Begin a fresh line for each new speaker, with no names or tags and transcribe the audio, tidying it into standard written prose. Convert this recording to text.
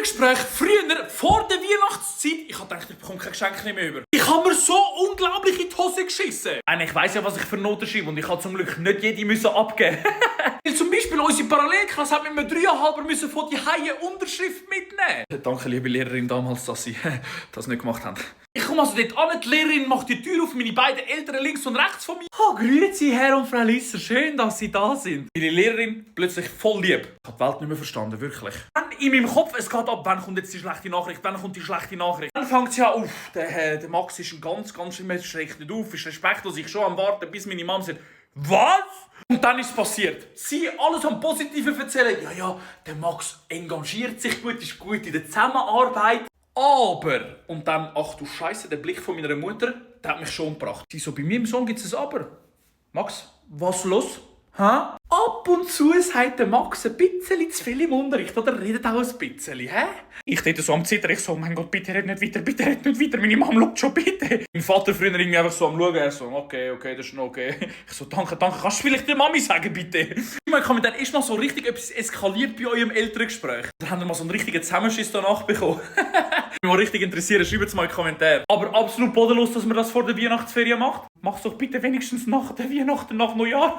Elterngespräch früher, vor der Weihnachtszeit. Ich hab gedacht, ich bekomme kein Geschenk nicht mehr über. Ich habe mir so unglaublich in die Hose geschissen. Ich weiss ja, was ich für Noten schreibe und ich habe zum Glück nicht jede müssen abgeben. Weil zum Beispiel unsere Parallelklasse hat mit einem 3,5 müssen von die Heie Unterschrift mitnehmen. Danke, liebe Lehrerin damals, dass Sie das nicht gemacht haben. Ich komme also dort an, die Lehrerin macht die Tür auf, meine beiden Eltern links und rechts von mir. Oh, grüezi, Herr und Frau Lisser, schön, dass Sie da sind. Meine Lehrerin plötzlich voll lieb. Ich habe die Welt nicht mehr verstanden, wirklich. Dann in meinem Kopf, es geht ab, wann kommt jetzt die schlechte Nachricht, wann kommt die schlechte Nachricht. Dann fängt sie an, der Max ist ein ganz schlimmer, schreckt nicht auf, ist respektlos, ich schon am Warten, bis meine Mom sagt, was? Und dann ist es passiert. Sie alles am Positiven erzählen. Ja, der Max engagiert sich gut, ist gut in der Zusammenarbeit. Aber, und dann, ach du Scheiße, der Blick von meiner Mutter, der hat mich schon gebracht. Sie so, bei mir im Sohn gibt es ein Aber. Max, was los? Hä? Ab und zu sagt der Max ein bisschen zu viel im Unterricht, oder redet auch ein bisschen, hä? Ich dort so am Zittern, ich so, mein Gott, bitte red nicht weiter, meine Mom schaut schon, bitte. Mein Vater früher irgendwie einfach so am Schauen, er so, okay, das ist noch okay. Ich so, danke, kannst du vielleicht der Mami sagen, bitte? Ich habe mir dann erst mal so richtig etwas eskaliert bei eurem Elterngespräch. Dann haben wir mal so einen richtigen Zusammenschiss danach bekommen. Wenn mich richtig interessiert, schreibt es mal in die Kommentare. Aber absolut bodenlos, dass man das vor der Weihnachtsferien macht. Mach's doch bitte wenigstens nach der Weihnachten, nach Neujahr.